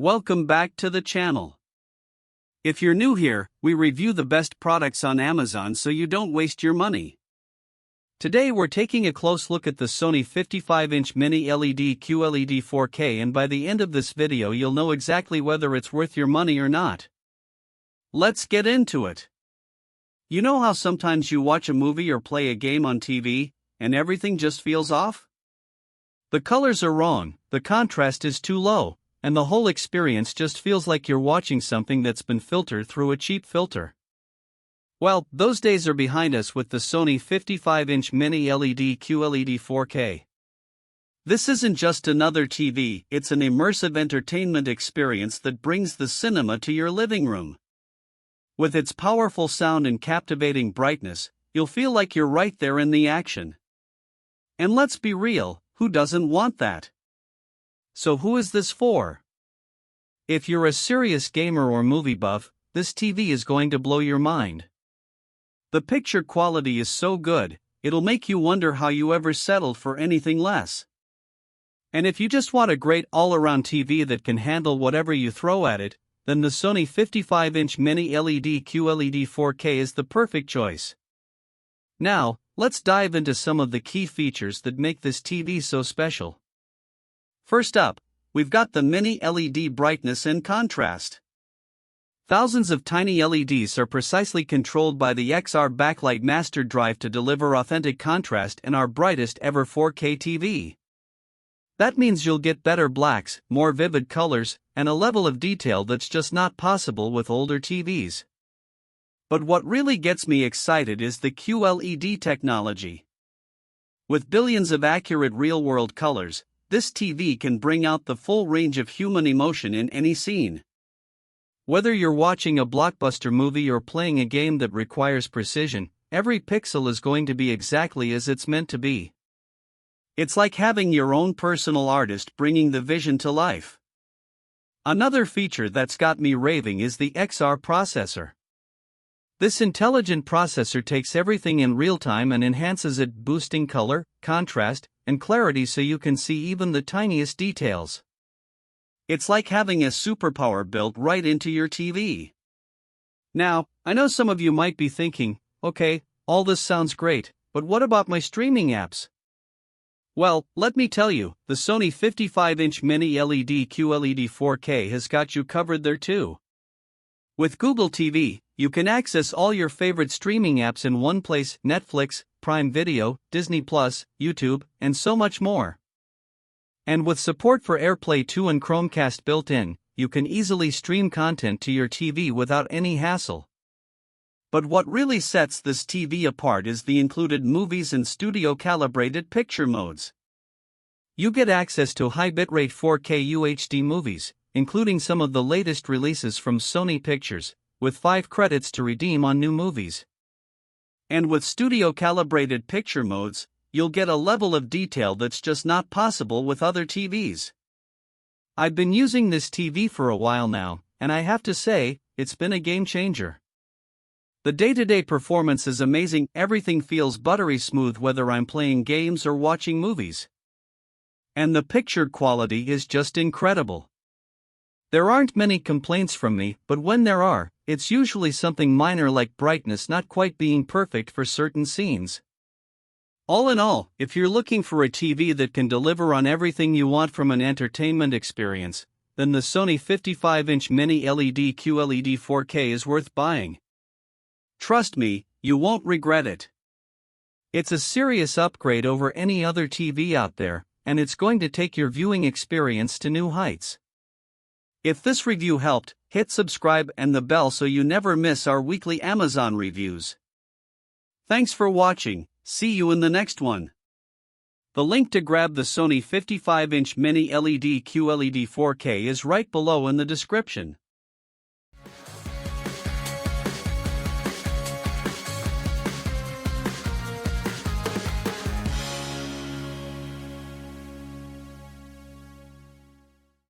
Welcome back to the channel. If you're new here, we review the best products on Amazon so you don't waste your money. Today we're taking a close look at the Sony 55-inch Mini LED QLED 4K, and by the end of this video you'll know exactly whether it's worth your money or not. Let's get into it. You know how sometimes you watch a movie or play a game on TV, and everything just feels off? The colors are wrong, the contrast is too low, and the whole experience just feels like you're watching something that's been filtered through a cheap filter. Well, those days are behind us with the Sony 55-inch Mini LED QLED 4K. This isn't just another TV, it's an immersive entertainment experience that brings the cinema to your living room. With its powerful sound and captivating brightness, you'll feel like you're right there in the action. And let's be real, who doesn't want that? So who is this for? If you're a serious gamer or movie buff, this TV is going to blow your mind. The picture quality is so good, it'll make you wonder how you ever settled for anything less. And if you just want a great all-around TV that can handle whatever you throw at it, then the Sony 55-inch Mini LED QLED 4K is the perfect choice. Now, let's dive into some of the key features that make this TV so special. First up, we've got the Mini LED brightness and contrast. Thousands of tiny LEDs are precisely controlled by the XR backlight master drive to deliver authentic contrast in our brightest ever 4K TV. That means you'll get better blacks, more vivid colors, and a level of detail that's just not possible with older TVs. But what really gets me excited is the QLED technology. With billions of accurate real-world colors, this TV can bring out the full range of human emotion in any scene. Whether you're watching a blockbuster movie or playing a game that requires precision, every pixel is going to be exactly as it's meant to be. It's like having your own personal artist bringing the vision to life. Another feature that's got me raving is the XR processor. This intelligent processor takes everything in real time and enhances it, boosting color, contrast, and clarity so you can see even the tiniest details. It's like having a superpower built right into your TV. Now, I know some of you might be thinking, okay, all this sounds great, but what about my streaming apps? Well, let me tell you, the Sony 55-inch Mini LED QLED 4K has got you covered there too. With Google TV, you can access all your favorite streaming apps in one place: Netflix, Prime Video, Disney+, YouTube, and so much more. And with support for AirPlay 2 and Chromecast built in, you can easily stream content to your TV without any hassle. But what really sets this TV apart is the included movies and studio-calibrated picture modes. You get access to high bitrate 4K UHD movies, including some of the latest releases from Sony Pictures, with 5 credits to redeem on new movies. And with studio-calibrated picture modes, you'll get a level of detail that's just not possible with other TVs. I've been using this TV for a while now, and I have to say, it's been a game changer. The day-to-day performance is amazing, everything feels buttery smooth whether I'm playing games or watching movies. And the picture quality is just incredible. There aren't many complaints from me, but when there are, it's usually something minor like brightness not quite being perfect for certain scenes. All in all, if you're looking for a TV that can deliver on everything you want from an entertainment experience, then the Sony 55-inch Mini LED QLED 4K is worth buying. Trust me, you won't regret it. It's a serious upgrade over any other TV out there, and it's going to take your viewing experience to new heights. If this review helped, hit subscribe and the bell so you never miss our weekly Amazon reviews. Thanks for watching, see you in the next one. The link to grab the Sony 55-inch Mini LED QLED 4K is right below in the description.